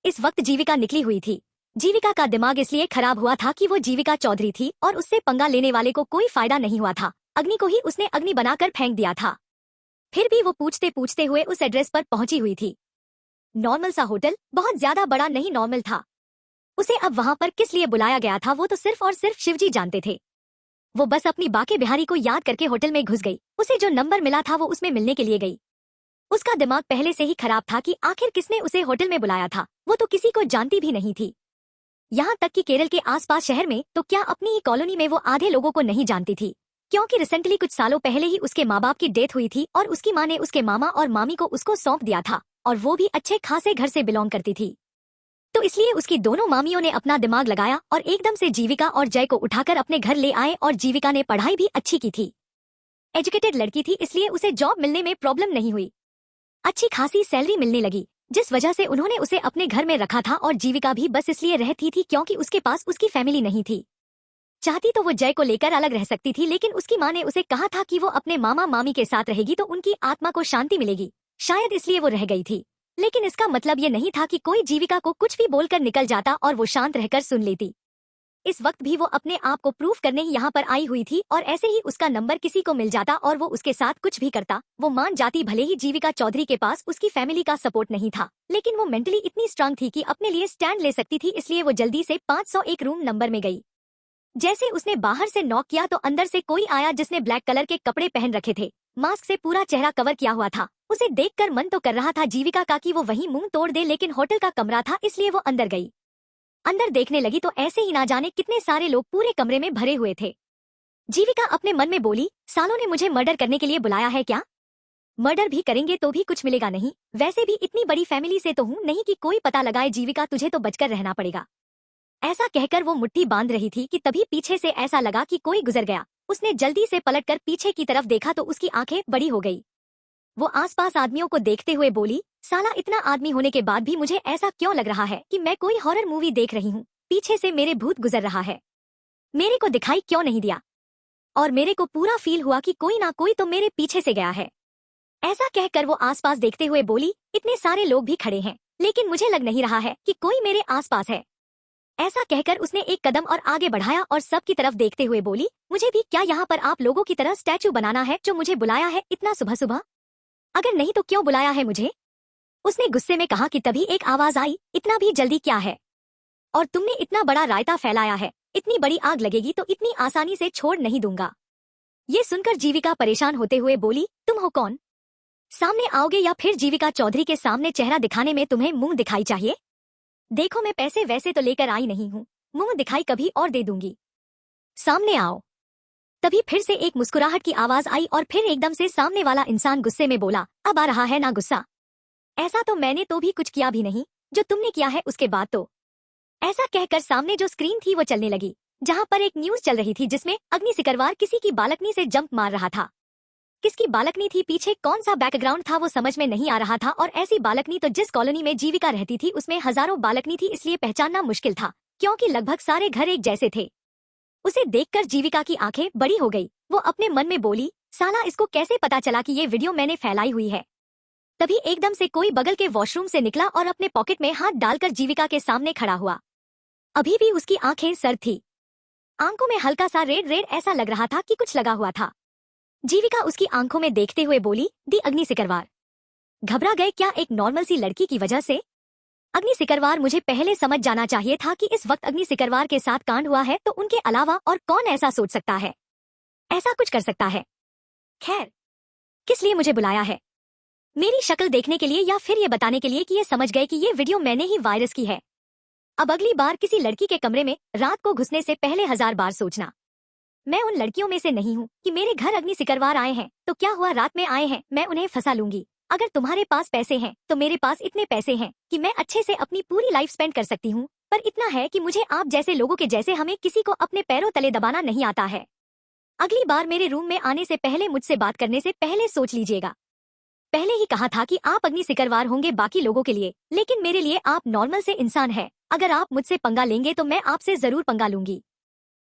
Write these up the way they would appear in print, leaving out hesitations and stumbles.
इस वक्त जीविका निकली हुई थी। जीविका का दिमाग इसलिए खराब हुआ था कि वो जीविका चौधरी थी और उससे पंगा लेने वाले को कोई फायदा नहीं हुआ था। अग्नि को ही उसने अग्नि बनाकर फेंक दिया था। फिर भी वो पूछते पूछते हुए उस एड्रेस पर पहुंची हुई थी। नॉर्मल सा होटल, बहुत ज्यादा बड़ा नहीं नॉर्मल था। उसे अब वहां पर किस लिए बुलाया गया था वो तो सिर्फ और सिर्फ शिवजी जानते थे। वो बस अपनी बाके बिहारी को याद करके होटल में घुस गई। उसे जो नंबर मिला था वो उसमें मिलने के लिए गई। उसका दिमाग पहले से ही खराब था कि आखिर किसने उसे होटल में बुलाया था। वो तो किसी को जानती भी नहीं थी। यहाँ तक कि केरल के आसपास शहर में तो क्या अपनी ही कॉलोनी में वो आधे लोगों को नहीं जानती थी, क्योंकि रिसेंटली कुछ सालों पहले ही उसके माँ बाप की डेथ हुई थी और उसकी माँ ने उसके मामा और मामी को उसको सौंप दिया था और वो भी अच्छे खासे घर से बिलोंग करती थी। तो इसलिए उसकी दोनों मामियों ने अपना दिमाग लगाया और एकदम से जीविका और जय को उठाकर अपने घर ले आए। और जीविका ने पढ़ाई भी अच्छी की थी, एजुकेटेड लड़की थी, इसलिए उसे जॉब मिलने में प्रॉब्लम नहीं हुई। अच्छी खासी सैलरी मिलने लगी, जिस वजह से उन्होंने उसे अपने घर में रखा था। और जीविका भी बस इसलिए रहती थी क्योंकि उसके पास उसकी फैमिली नहीं थी। चाहती तो वो जय को लेकर अलग रह सकती थी, लेकिन उसकी माँ ने उसे कहा था कि वो अपने मामा मामी के साथ रहेगी तो उनकी आत्मा को शांति मिलेगी, शायद इसलिए वो रह गई थी। लेकिन इसका मतलब ये नहीं था कि कोई जीविका को कुछ भी बोलकर निकल जाता और वो शांत रहकर सुन लेती। इस वक्त भी वो अपने आप को प्रूफ करने ही यहाँ पर आई हुई थी और ऐसे ही उसका नंबर किसी को मिल जाता और वो उसके साथ कुछ भी करता, वो मान जाती। भले ही जीविका चौधरी के पास उसकी फैमिली का सपोर्ट नहीं था, लेकिन वो मेंटली इतनी स्ट्रांग थी कि अपने लिए स्टैंड ले सकती थी। इसलिए वो जल्दी से 501 रूम नंबर में गई। जैसे उसने बाहर से नॉक किया तो अंदर से कोई आया जिसने ब्लैक कलर के कपड़े पहन रखे थे, मास्क से पूरा चेहरा कवर किया हुआ था। उसे देखकर मन तो कर रहा था जीविका का कि वो वहीं मुंह तोड़ दे, लेकिन होटल का कमरा था इसलिए वो अंदर गई। अंदर देखने लगी तो ऐसे ही ना जाने कितने सारे लोग पूरे कमरे में भरे हुए थे। जीविका अपने मन में बोली, सालों ने मुझे मर्डर करने के लिए बुलाया है क्या? मर्डर भी करेंगे तो भी कुछ मिलेगा नहीं। वैसे भी इतनी बड़ी फैमिली से तो हूँ नहीं कि कोई पता लगाए। जीविका तुझे तो बचकर रहना पड़ेगा। ऐसा कहकर वो मुट्ठी बांध रही थी कि तभी पीछे से ऐसा लगा कि कोई गुजर गया। उसने जल्दी से पलटकर पीछे की तरफ देखा तो उसकी आंखें बड़ी हो गई। वो आसपास आदमियों को देखते हुए बोली, साला इतना आदमी होने के बाद भी मुझे ऐसा क्यों लग रहा है कि मैं कोई हॉरर मूवी देख रही हूँ। पीछे से मेरे भूत गुजर रहा है, मेरे को दिखाई क्यों नहीं दिया? और मेरे को पूरा फील हुआ कि कोई ना कोई तो मेरे पीछे से गया है। ऐसा कहकर वो आसपास देखते हुए बोली, इतने सारे लोग भी खड़े हैं लेकिन मुझे लग नहीं रहा है कि कोई मेरे आसपास है। ऐसा कहकर उसने एक कदम और आगे बढ़ाया और सबकी तरफ देखते हुए बोली, मुझे भी क्या यहाँ पर आप लोगों की तरह स्टैचू बनाना है जो मुझे बुलाया है इतना सुबह सुबह? अगर नहीं तो क्यों बुलाया है मुझे? उसने गुस्से में कहा कि तभी एक आवाज आई, इतना भी जल्दी क्या है? और तुमने इतना बड़ा रायता फैलाया है, इतनी बड़ी आग लगेगी तो इतनी आसानी से छोड़ नहीं दूंगा। ये सुनकर जीविका परेशान होते हुए बोली, तुम हो कौन? सामने आओगे या फिर जीविका चौधरी के सामने चेहरा दिखाने में तुम्हें मुंह दिखाई चाहिए? देखो मैं पैसे वैसे तो लेकर आई नहीं हूँ, मुंह दिखाई कभी और दे दूंगी। सामने आओ। तभी फिर से एक मुस्कुराहट की आवाज आई और फिर एकदम से सामने वाला इंसान गुस्से में बोला, अब आ रहा है ना गुस्सा? ऐसा तो मैंने तो भी कुछ किया भी नहीं, जो तुमने किया है उसके बाद तो। ऐसा कहकर सामने जो स्क्रीन थी वो चलने लगी, जहां पर एक न्यूज चल रही थी जिसमें अग्नि सिकरवार किसी की बालकनी से जंप मार रहा था। किसकी बालकनी थी, पीछे कौन सा बैकग्राउंड था वो समझ में नहीं आ रहा था। और ऐसी बालकनी तो जिस कॉलोनी में जीविका रहती थी उसमें हजारों बालकनी थी, इसलिए पहचानना मुश्किल था क्योंकि लगभग सारे घर एक जैसे थे। उसे देखकर जीविका की आंखें बड़ी हो गई। वो अपने मन में बोली, साला इसको कैसे पता चला कि ये वीडियो मैंने फैलाई हुई है? तभी एकदम से कोई बगल के वॉशरूम से निकला और अपने पॉकेट में हाथ डालकर जीविका के सामने खड़ा हुआ। अभी भी उसकी आंखें सर्द थी, आंखों में हल्का सा रेड रेड ऐसा लग रहा था कि कुछ लगा हुआ था। जीविका उसकी आंखों में देखते हुए बोली, दी अग्नि सिकरवार, घबरा गए क्या एक नॉर्मल सी लड़की की वजह से? अग्नि सिकरवार, मुझे पहले समझ जाना चाहिए था कि इस वक्त अग्नि सिकरवार के साथ कांड हुआ है, तो उनके अलावा और कौन ऐसा सोच सकता है, ऐसा कुछ कर सकता है? खैर, किस लिए मुझे बुलाया है? मेरी शक्ल देखने के लिए या फिर ये बताने के लिए कि ये समझ गए कि ये वीडियो मैंने ही वायरस की है? अब अगली बार किसी लड़की के कमरे में रात को घुसने से पहले 1000 बार सोचना। मैं उन लड़कियों में से नहीं हूँ कि मेरे घर अग्नि सिकरवार आए हैं तो क्या हुआ, रात में आए हैं, मैं उन्हें फंसा लूंगी। अगर तुम्हारे पास पैसे हैं तो मेरे पास इतने पैसे हैं कि मैं अच्छे से अपनी पूरी लाइफ स्पेंड कर सकती हूँ, पर इतना है कि मुझे आप जैसे लोगों के जैसे हमें किसी को अपने पैरों तले दबाना नहीं आता है। अगली बार मेरे रूम में आने से पहले मुझसे बात करने से पहले सोच लीजिएगा। पहले ही कहा था कि आप अग्नि सिकरवार होंगे बाकी लोगों के लिए, लेकिन मेरे लिए आप नॉर्मल से इंसान है। अगर आप मुझसे पंगा लेंगे तो मैं आपसे जरूर पंगा लूंगी।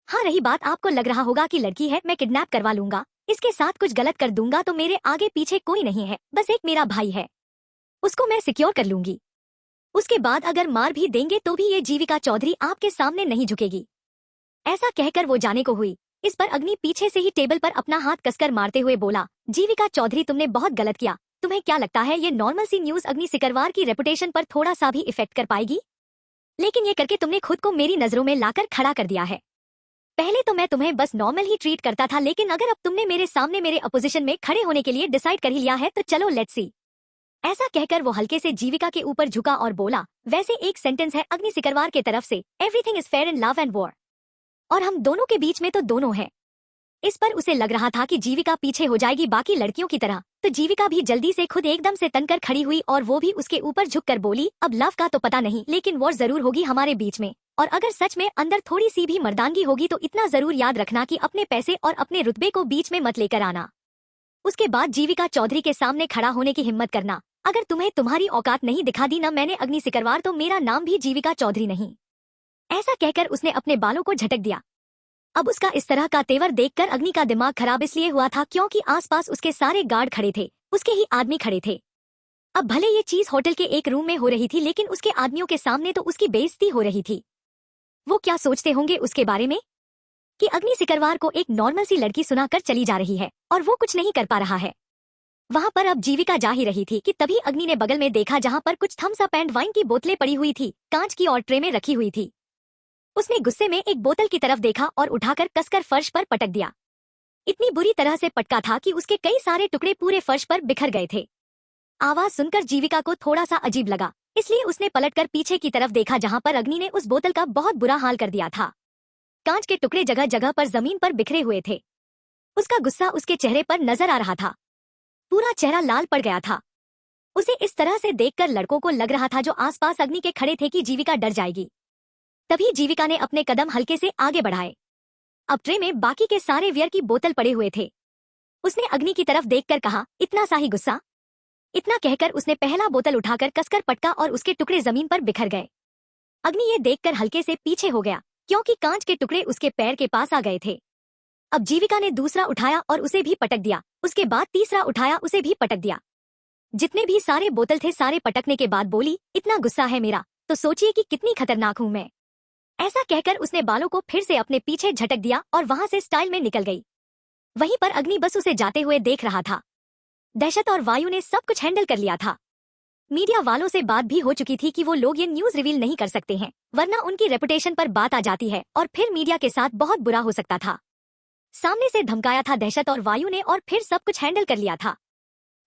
हाँ, रही बात आपको लग रहा होगा कि लड़की है, मैं किडनैप करवा लूंगा, इसके साथ कुछ गलत कर दूंगा तो मेरे आगे पीछे कोई नहीं है, बस एक मेरा भाई है, उसको मैं सिक्योर कर लूंगी। उसके बाद अगर मार भी देंगे तो भी ये जीविका चौधरी आपके सामने नहीं झुकेगी। ऐसा कहकर वो जाने को हुई। इस पर अग्नि पीछे से ही टेबल पर अपना हाथ कसकर मारते हुए बोला, जीविका चौधरी तुमने बहुत गलत किया। तुम्हें क्या लगता है ये नॉर्मल सी न्यूज अग्नि सिकरवार की रेपुटेशन पर थोड़ा सा भी इफेक्ट कर पाएगी? लेकिन ये करके तुमने खुद को मेरी नजरों में लाकर खड़ा कर दिया है। पहले तो मैं तुम्हें बस नॉर्मल ही ट्रीट करता था, लेकिन अगर अब तुमने मेरे सामने मेरे अपोजिशन में खड़े होने के लिए डिसाइड कर ही लिया है तो चलो लेट्स सी। ऐसा कहकर वो हल्के से जीविका के ऊपर झुका और बोला, वैसे एक सेंटेंस है अग्नि सिकरवार के तरफ से, everything is fair in love and war, और हम दोनों के बीच में तो दोनों है। इस पर उसे लग रहा था कि जीविका पीछे हो जाएगी बाकी लड़कियों की तरह, तो जीविका भी जल्दी से खुद एकदम से तनकर खड़ी हुई और वो भी उसके ऊपर झुककर बोली, अब लव का तो पता नहीं लेकिन वॉर जरूर होगी हमारे बीच में, और अगर सच में अंदर थोड़ी सी भी मर्दानगी होगी तो इतना जरूर याद रखना कि अपने पैसे और अपने रुतबे को बीच में मत लेकर आना। उसके बाद जीविका चौधरी के सामने खड़ा होने की हिम्मत करना, अगर तुम्हें तुम्हारी औकात नहीं दिखा दी ना मैंने अग्नि सिकरवार तो मेरा नाम भी जीविका चौधरी नहीं। ऐसा कहकर उसने अपने बालों को झटक दिया। अब उसका इस तरह का तेवर देखकर अग्नि का दिमाग खराब इसलिए हुआ था क्योंकि आसपास उसके सारे गार्ड खड़े थे, उसके ही आदमी खड़े थे। अब भले ये चीज होटल के एक रूम में हो रही थी लेकिन उसके आदमियों के सामने तो उसकी बेइज्जती हो रही थी। वो क्या सोचते होंगे उसके बारे में कि अग्नि सिकरवार को एक नॉर्मल सी लड़की सुनाकर चली जा रही है और वो कुछ नहीं कर पा रहा है। वहां पर अब जीविका जा ही रही थी कि तभी अग्नि ने बगल में देखा जहां पर कुछ थम्स अप एंड वाइन की बोतलें पड़ी हुई थी, कांच की और ट्रे में रखी हुई थी। उसने गुस्से में एक बोतल की तरफ देखा और उठाकर कसकर फर्श पर पटक दिया। इतनी बुरी तरह से पटका था कि उसके कई सारे टुकड़े पूरे फर्श पर बिखर गए थे। आवाज सुनकर जीविका को थोड़ा सा अजीब लगा, इसलिए उसने पलटकर पीछे की तरफ देखा जहां पर अग्नि ने उस बोतल का बहुत बुरा हाल कर दिया था। कांच के टुकड़े जगह जगह पर जमीन पर बिखरे हुए थे। उसका गुस्सा उसके चेहरे पर नजर आ रहा था, पूरा चेहरा लाल पड़ गया था। उसे इस तरह से देखकर लड़कों को लग रहा था जो आसपास अग्नि के खड़े थे कि जीविका डर जाएगी। तभी जीविका ने अपने कदम हल्के से आगे बढ़ाए। अब ट्रे में बाकी के सारे बियर की बोतल पड़े हुए थे। उसने अग्नि की तरफ देखकर कहा, इतना सा ही गुस्सा? इतना कहकर उसने पहला बोतल उठाकर कसकर पटका और उसके टुकड़े जमीन पर बिखर गए। अग्नि ये देखकर हल्के से पीछे हो गया क्योंकि कांच के टुकड़े उसके पैर के पास आ गए थे। अब जीविका ने दूसरा उठाया और उसे भी पटक दिया, उसके बाद तीसरा उठाया, उसे भी पटक दिया। जितने भी सारे बोतल थे सारे पटकने के बाद बोली, इतना गुस्सा है मेरा तो सोचिए कि कितनी खतरनाक हूं मैं। ऐसा कहकर उसने बालों को फिर से अपने पीछे झटक दिया और वहां से स्टाइल में निकल गई। वहीं पर अग्नि बस उसे जाते हुए देख रहा था। दहशत और वायु ने सब कुछ हैंडल कर लिया था। मीडिया वालों से बात भी हो चुकी थी कि वो लोग ये न्यूज रिवील नहीं कर सकते हैं वरना उनकी रेपुटेशन पर बात आ जाती है और फिर मीडिया के साथ बहुत बुरा हो सकता था। सामने से धमकाया था दहशत और वायु ने और फिर सब कुछ हैंडल कर लिया था।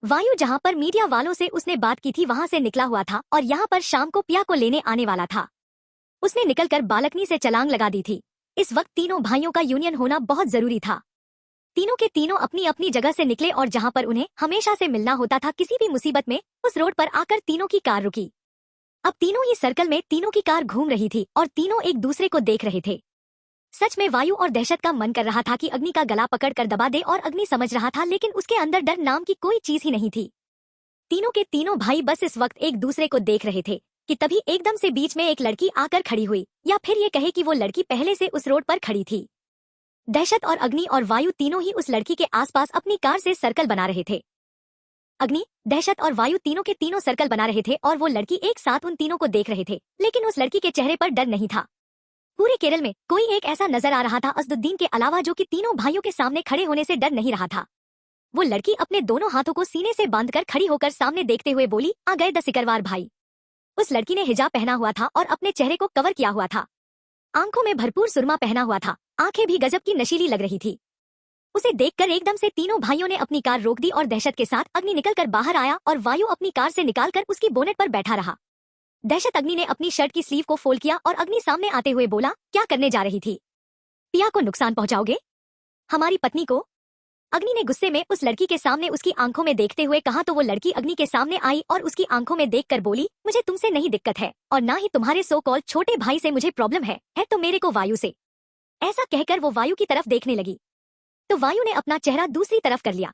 वायु जहां पर मीडिया वालों से उसने बात की थी वहां से निकला हुआ था और यहाँ पर शाम को पिया को लेने आने वाला था। उसने निकलकर बालकनी से छलांग लगा दी थी। इस वक्त तीनों भाइयों का यूनियन होना बहुत जरूरी था। तीनों के तीनों अपनी अपनी जगह से निकले और जहां पर उन्हें हमेशा से मिलना होता था किसी भी मुसीबत में, उस रोड पर आकर तीनों की कार रुकी। अब तीनों ही सर्कल में तीनों की कार घूम रही थी और तीनों एक दूसरे को देख रहे थे। सच में वायु और दहशत का मन कर रहा था कि अग्नि का गला पकड़ कर दबा दे और अग्नि समझ रहा था लेकिन उसके अंदर डर नाम की कोई चीज ही नहीं थी। तीनों के तीनों भाई बस इस वक्त एक दूसरे को देख रहे थे कि तभी एकदम से बीच में एक लड़की आकर खड़ी हुई, या फिर ये कहे कि वो लड़की पहले से उस रोड पर खड़ी थी। दहशत और अग्नि और वायु तीनों ही उस लड़की के आसपास अपनी कार से सर्कल बना रहे थे। अग्नि, दहशत और वायु तीनों के तीनों सर्कल बना रहे थे और वो लड़की एक साथ उन तीनों को देख रहे थे, लेकिन उस लड़की के चेहरे पर डर नहीं था। पूरे केरल में कोई एक ऐसा नजर आ रहा था असदुद्दीन के अलावा जो कि तीनों भाइयों के सामने खड़े होने से डर नहीं रहा था। वो लड़की अपने दोनों हाथों को सीने से बांधकर खड़ी होकर सामने देखते हुए बोली, आ गए द सिकरवार भाई। उस लड़की ने हिजाब पहना हुआ था और अपने चेहरे को कवर किया हुआ था। आंखों में भरपूर सुरमा पहना हुआ था, आंखें भी गजब की नशीली लग रही थी। उसे देखकर एकदम से तीनों भाइयों ने अपनी कार रोक दी और दहशत के साथ अग्नि निकलकर बाहर आया और वायु अपनी कार से निकालकर उसकी बोनेट पर बैठा रहा। दहशत अग्नि ने अपनी शर्ट की स्लीव को फोल्ड किया और अग्नि सामने आते हुए बोला, क्या करने जा रही थी? पिया को नुकसान पहुंचाओगे? हमारी पत्नी को? अग्नि ने गुस्से में उस लड़की के सामने उसकी आंखों में देखते हुए कहा तो वो लड़की अग्नि के सामने आई और उसकी आंखों में देखकर बोली, मुझे तुमसे नहीं दिक्कत है और ना ही तुम्हारे सो कॉल छोटे भाई से मुझे प्रॉब्लम है तो मेरे को वायु से। ऐसा कहकर वो वायु की तरफ देखने लगी तो वायु ने अपना चेहरा दूसरी तरफ कर लिया।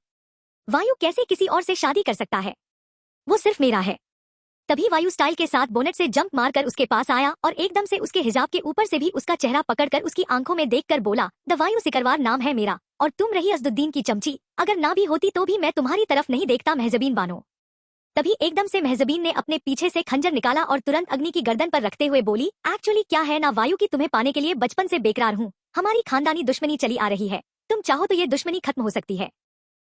वायु कैसे किसी और से शादी कर सकता है? वो सिर्फ मेरा है। तभी वायु स्टाइल के साथ बोनेट से जंप मारकर उसके पास आया और एकदम से उसके हिजाब के ऊपर से भी उसका चेहरा पकड़कर उसकी आंखों में देखकर बोला, द वायु सिकरवार नाम है मेरा और तुम रही असदुद्दीन की चमची, अगर ना भी होती तो भी मैं तुम्हारी तरफ नहीं देखता महजबीन बानो। तभी एकदम से मेहजबीन ने अपने पीछे से खंजर निकाला और तुरंत अग्नि की गर्दन पर रखते हुए बोली, एक्चुअली क्या है ना वायु की तुम्हें पाने के लिए बचपन से बेकरार हूँ। हमारी खानदानी दुश्मनी चली आ रही है, तुम चाहो तो ये दुश्मनी खत्म हो सकती है।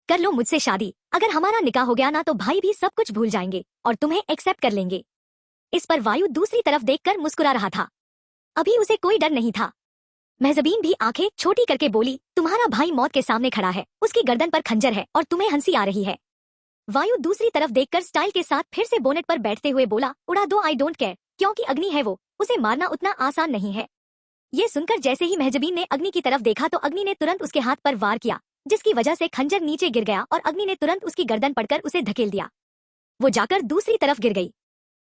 कर लो मुझसे शादी, अगर हमारा निकाह हो गया ना तो भाई भी सब कुछ भूल जाएंगे और तुम्हें एक्सेप्ट कर लेंगे। इस पर वायु दूसरी तरफ देखकर मुस्कुरा रहा था। अभी उसे कोई डर नहीं था। मेहजबीन भी आंखें छोटी करके बोली, तुम्हारा भाई मौत के सामने खड़ा है, उसकी गर्दन पर खंजर है और तुम्हें हंसी आ रही है। वायु दूसरी तरफ देखकर स्टाइल के साथ फिर से बोनेट पर बैठते हुए बोला, उड़ा दो, आई डोंट केयर, क्योंकि अग्नि है वो, उसे मारना उतना आसान नहीं है। ये सुनकर जैसे ही मेहजबीन ने अग्नि की तरफ देखा तो अग्नि ने तुरंत उसके हाथ पर वार किया, जिसकी वजह से खंजर नीचे गिर गया और अग्नि ने तुरंत उसकी गर्दन पकड़कर उसे धकेल दिया। वो जाकर दूसरी तरफ गिर गई।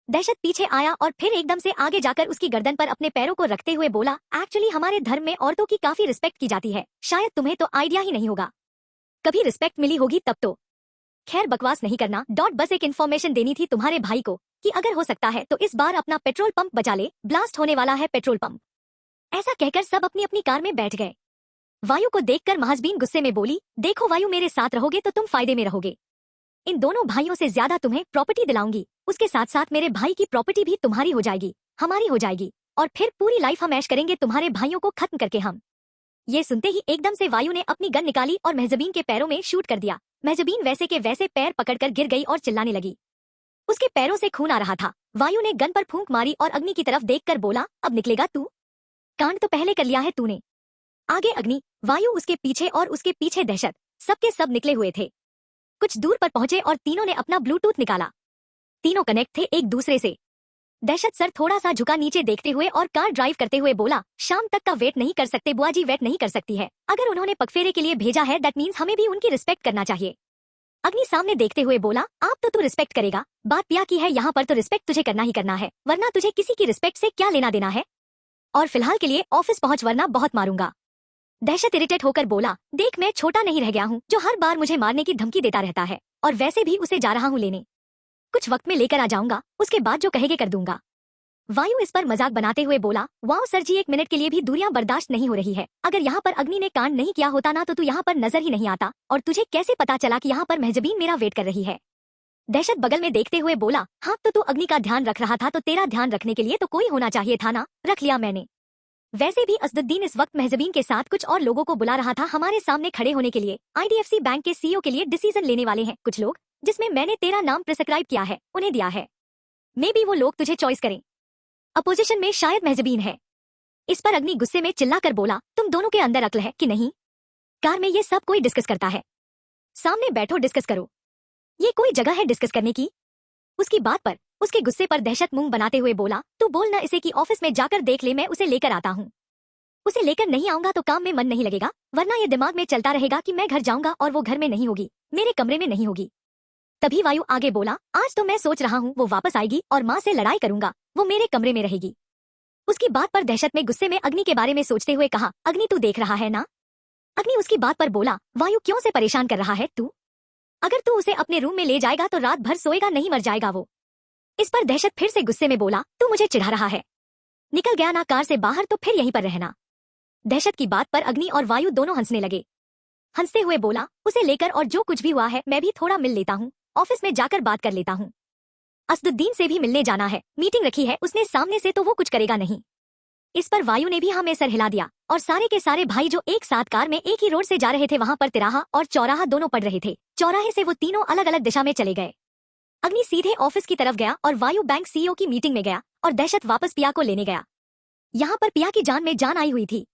दहशत पीछे आया और फिर एकदम से आगे जाकर उसकी गर्दन पर अपने पैरों को रखते हुए बोला, एक्चुअली हमारे धर्म में औरतों की काफी रिस्पेक्ट की जाती है, शायद तुम्हें तो आइडिया ही नहीं होगा। कभी रिस्पेक्ट मिली होगी तब तो। खैर बकवास नहीं करना, बस एक इन्फॉर्मेशन देनी थी तुम्हारे भाई को कि अगर हो सकता है तो इस बार अपना पेट्रोल पंप बचा ले, ब्लास्ट होने वाला है पेट्रोल पंप। ऐसा कहकर सब अपनी अपनी कार में बैठ गए। वायु को देखकर महजबीन गुस्से में बोली, देखो वायु, मेरे साथ रहोगे तो तुम फायदे में रहोगे। इन दोनों भाइयों से ज्यादा तुम्हें प्रॉपर्टी दिलाऊंगी, उसके साथ साथ मेरे भाई की प्रॉपर्टी भी तुम्हारी हो जाएगी, हमारी हो जाएगी, और फिर पूरी लाइफ हम ऐश करेंगे तुम्हारे भाइयों को खत्म करके हम। ये सुनते ही एकदम से वायु ने अपनी गन निकाली और महजबीन के पैरों में शूट कर दिया। महजबीन वैसे के वैसे पैर पकड़कर गिर गई और चिल्लाने लगी। उसके पैरों से खून आ रहा था। वायु ने गन पर फूंक मारी और अग्नि की तरफ देखकर बोला, अब निकलेगा तू? कांड तो पहले कर लिया है तूने। आगे अग्नि, वायु, उसके पीछे और उसके पीछे दहशत, सबके सब निकले हुए थे। कुछ दूर पर पहुंचे और तीनों ने अपना ब्लूटूथ निकाला। तीनों कनेक्ट थे एक दूसरे से। दहशत सर थोड़ा सा झुका नीचे देखते हुए और कार ड्राइव करते हुए बोला, शाम तक का वेट नहीं कर सकते बुआ जी, वेट नहीं कर सकती है। अगर उन्होंने पगफेरे के लिए भेजा है दैट मीन्स हमें भी उनकी रिस्पेक्ट करना चाहिए। अग्नि सामने देखते हुए बोला, आप तो तू रिस्पेक्ट करेगा, बात पिया की है यहाँ पर तो रिस्पेक्ट तुझे करना ही करना है, वरना तुझे किसी की रिस्पेक्ट से क्या लेना देना है। और फिलहाल के लिए ऑफिस पहुंच, वरना बहुत मारूंगा। दहशत इरिटेट होकर बोला, देख मैं छोटा नहीं रह गया हूँ जो हर बार मुझे मारने की धमकी देता रहता है, और वैसे भी उसे जा रहा हूँ लेने, कुछ वक्त में लेकर आ जाऊंगा, उसके बाद जो कहेगे कर दूंगा। वायु इस पर मजाक बनाते हुए बोला, वाओ सर जी, एक मिनट के लिए भी दूरियां बर्दाश्त नहीं हो रही है। अगर यहाँ पर अग्नि ने कांड नहीं किया होता ना तो तू यहाँ पर नजर ही नहीं आता, और तुझे कैसे पता चला कि यहाँ पर महजबीन मेरा वेट कर रही है। दहशत बगल में देखते हुए बोला, हाँ तो तू अग्नि का ध्यान रख रहा था तो तेरा ध्यान रखने के लिए तो कोई होना चाहिए था ना, रख लिया मैंने। वैसे भी असदुद्दीन इस वक्त महजबीन के साथ कुछ और लोगों को बुला रहा था हमारे सामने खड़े होने के लिए। IDFC बैंक के CEO के लिए डिसीजन लेने वाले हैं कुछ लोग, जिसमें मैंने तेरा नाम प्रिस्क्राइब किया है, उन्हें दिया है। मे बी वो लोग तुझे चॉइस करें। अपोजिशन में शायद महजबीन है। इस पर अग्नि गुस्से में चिल्लाकर बोला, तुम दोनों के अंदर अक्ल है कि नहीं? कार में ये सब कोई डिस्कस करता है, सामने बैठो डिस्कस करो, ये कोई जगह है डिस्कस करने की? उसकी बात पर उसके गुस्से पर दहशत मुंह बनाते हुए बोला, तू बोल न इसे कि ऑफिस में जाकर देख ले, मैं उसे लेकर आता हूँ। उसे लेकर नहीं आऊंगा तो काम में मन नहीं लगेगा, वरना ये दिमाग में चलता रहेगा कि मैं घर जाऊंगा और वो घर में नहीं होगी, मेरे कमरे में नहीं होगी। तभी वायु आगे बोला, आज तो मैं सोच रहा हूँ वो वापस आएगी और माँ से लड़ाई करूंगा, वो मेरे कमरे में रहेगी। उसकी बात पर दहशत में गुस्से में अग्नि के बारे में सोचते हुए कहा, अग्नि तू देख रहा है ना? अग्नि उसकी बात पर बोला, वायु क्यों से परेशान कर रहा है तू? अगर तू उसे अपने रूम में ले जाएगा तो रात भर सोएगा नहीं, मर जाएगा वो। इस पर दहशत फिर से गुस्से में बोला, तू मुझे चिढ़ा रहा है? निकल गया ना कार से बाहर तो फिर यहीं पर रहना। दहशत की बात पर अग्नि और वायु दोनों हंसने लगे। हंसते हुए बोला, उसे लेकर और जो कुछ भी हुआ है मैं भी थोड़ा मिल लेता हूँ, ऑफिस में जाकर बात कर लेता हूँ। असदुद्दीन से भी मिलने जाना है, मीटिंग रखी है उसने सामने से तो वो कुछ करेगा नहीं। इस पर वायु ने भी हाँ में सर हिला दिया और सारे के सारे भाई जो एक साथ कार में एक ही रोड से जा रहे थे, वहां पर तिराहा और चौराहा दोनों पड़ रहे थे। चौराहे से वो तीनों अलग अलग दिशा में चले गए। अग्नि सीधे ऑफिस की तरफ गया और वायु बैंक CEO की मीटिंग में गया और दहशत वापस पिया को लेने गया। यहाँ पर पिया की जान में जान आई हुई थी।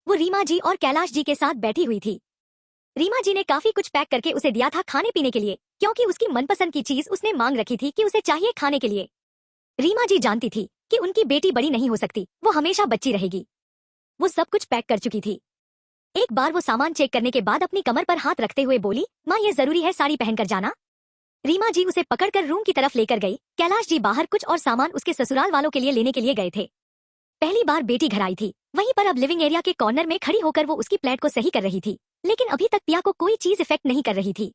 वो रीमा जी और कैलाश जी के साथ बैठी हुई थी। रीमा जी ने काफी कुछ पैक करके उसे दिया था खाने पीने के लिए, क्योंकि उसकी मनपसंद की चीज उसने मांग रखी थी कि उसे चाहिए खाने के लिए। रीमा जी जानती थी कि उनकी बेटी बड़ी नहीं हो सकती, वो हमेशा बच्ची रहेगी। वो सब कुछ पैक कर चुकी थी। एक बार वो सामान चेक करने के बाद अपनी कमर पर हाथ रखते हुए बोली, माँ ये जरूरी है साड़ी पहनकर जाना। रीमा जी उसे पकड़कर रूम की तरफ लेकर गई। कैलाश जी बाहर कुछ और सामान उसके ससुराल वालों के लिए लेने के लिए गए थे। पहली बार बेटी घर आई थी, वहीं पर अब लिविंग एरिया के कॉर्नर में खड़ी होकर वो उसकी प्लेट को सही कर रही थी, लेकिन अभी तक पिया को कोई चीज इफेक्ट नहीं कर रही थी।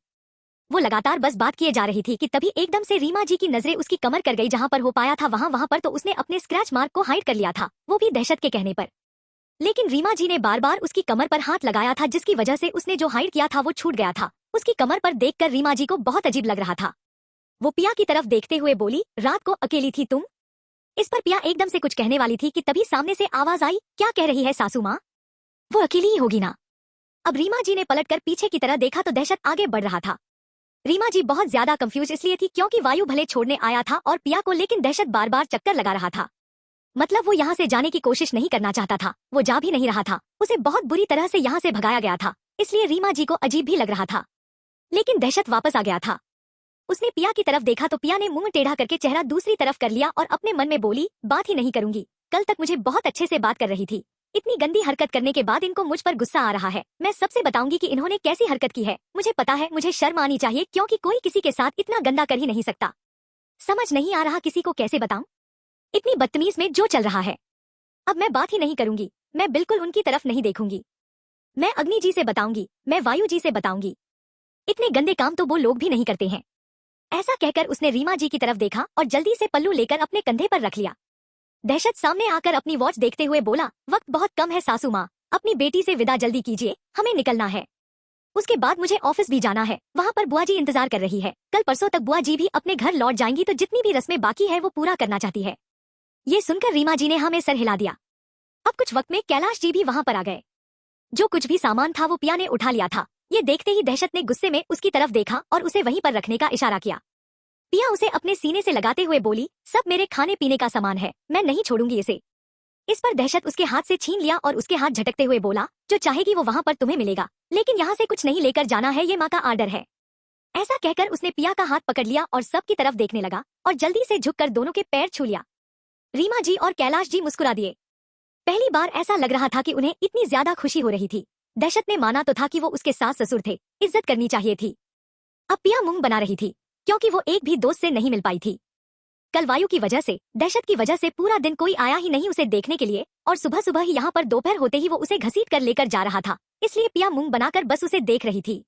वो लगातार बस बात किए जा रही थी कि तभी एकदम से रीमा जी की नजरें उसकी कमर कर गई, जहां पर हो पाया था वहां पर तो उसने अपने स्क्रैच मार्क को हाइड कर लिया था, वो भी दहशत के कहने पर। लेकिन रीमा जी ने बार बार उसकी कमर पर हाथ लगाया था, जिसकी वजह से उसने जो हाइड किया था वो छूट गया था। उसकी कमर पर देखकर रीमा जी को बहुत अजीब लग रहा था। वो पिया की तरफ देखते हुए बोली, रात को अकेली थी तुम? इस पर पिया एकदम से कुछ कहने वाली थी कि तभी सामने से आवाज आई, क्या कह रही है सासू माँ? वो अकेली ही होगी ना? अब रीमा जी ने पलटकर पीछे की तरह देखा तो दहशत आगे बढ़ रहा था। रीमा जी बहुत ज्यादा कंफ्यूज इसलिए थी क्योंकि वायु भले छोड़ने आया था और पिया को, लेकिन दहशत बार बार चक्कर लगा रहा था। मतलब वो यहाँ से जाने की कोशिश नहीं करना चाहता था, वो जा भी नहीं रहा था, उसे बहुत बुरी तरह से यहाँ से भगाया गया था, इसलिए रीमा जी को अजीब भी लग रहा था। लेकिन दहशत वापस आ गया था। उसने पिया की तरफ देखा तो पिया ने मुंह टेढ़ा करके चेहरा दूसरी तरफ कर लिया और अपने मन में बोली, बात ही नहीं करूंगी, कल तक मुझे बहुत अच्छे से बात कर रही थी, इतनी गंदी हरकत करने के बाद इनको मुझ पर गुस्सा आ रहा है। मैं सबसे बताऊंगी कि इन्होंने कैसी हरकत की है। मुझे पता है, मुझे शर्म आनी चाहिए क्योंकि कोई किसी के साथ इतना गंदा कर ही नहीं सकता। समझ नहीं आ रहा किसी को कैसे बताऊं, इतनी बदतमीज में जो चल रहा है। अब मैं बात ही नहीं करूंगी, मैं बिल्कुल उनकी तरफ नहीं देखूंगी। मैं अग्नि जी से बताऊंगी, मैं वायु जी से बताऊंगी, इतने गंदे काम तो वो लोग भी नहीं करते हैं। ऐसा कहकर उसने रीमा जी की तरफ देखा और जल्दी से पल्लू लेकर अपने कंधे पर रख लिया। दहशत सामने आकर अपनी वॉच देखते हुए बोला, वक्त बहुत कम है सासू माँ, अपनी बेटी से विदा जल्दी कीजिए, हमें निकलना है। उसके बाद मुझे ऑफिस भी जाना है, वहाँ पर बुआ जी इंतजार कर रही है। कल परसों तक बुआ जी भी अपने घर लौट जाएंगी तो जितनी भी रस्में बाकी है वो पूरा करना चाहती है। ये सुनकर रीमा जी ने हमें सर हिला दिया। अब कुछ वक्त में कैलाश जी भी वहाँ पर आ गए। जो कुछ भी सामान था वो पिया ने उठा लिया था। ये देखते ही दहशत ने गुस्से में उसकी तरफ देखा और उसे वहीं पर रखने का इशारा किया। पिया उसे अपने सीने से लगाते हुए बोली, सब मेरे खाने पीने का सामान है, मैं नहीं छोड़ूंगी इसे। इस पर दहशत उसके हाथ से छीन लिया और उसके हाथ झटकते हुए बोला, जो चाहेगी वो वहाँ पर तुम्हें मिलेगा, लेकिन यहाँ से कुछ नहीं लेकर जाना है, ये माँ का आर्डर है। ऐसा कहकर उसने पिया का हाथ पकड़ लिया और सबकी तरफ देखने लगा और जल्दी से झुककर दोनों के पैर छू लिया। रीमा जी और कैलाश जी मुस्कुरा दिए। पहली बार ऐसा लग रहा था कि उन्हें इतनी ज्यादा खुशी हो रही थी। दहशत ने माना तो था कि वो उसके सास ससुर थे, इज्जत करनी चाहिए थी। अब पिया मुंह बना रही थी क्योंकि वो एक भी दोस्त से नहीं मिल पाई थी। कल वायु की वजह से, दहशत की वजह से पूरा दिन कोई आया ही नहीं उसे देखने के लिए, और सुबह सुबह ही यहाँ पर दोपहर होते ही वो उसे घसीट कर लेकर जा रहा था, इसलिए पिया मुंह बनाकर बस उसे देख रही थी।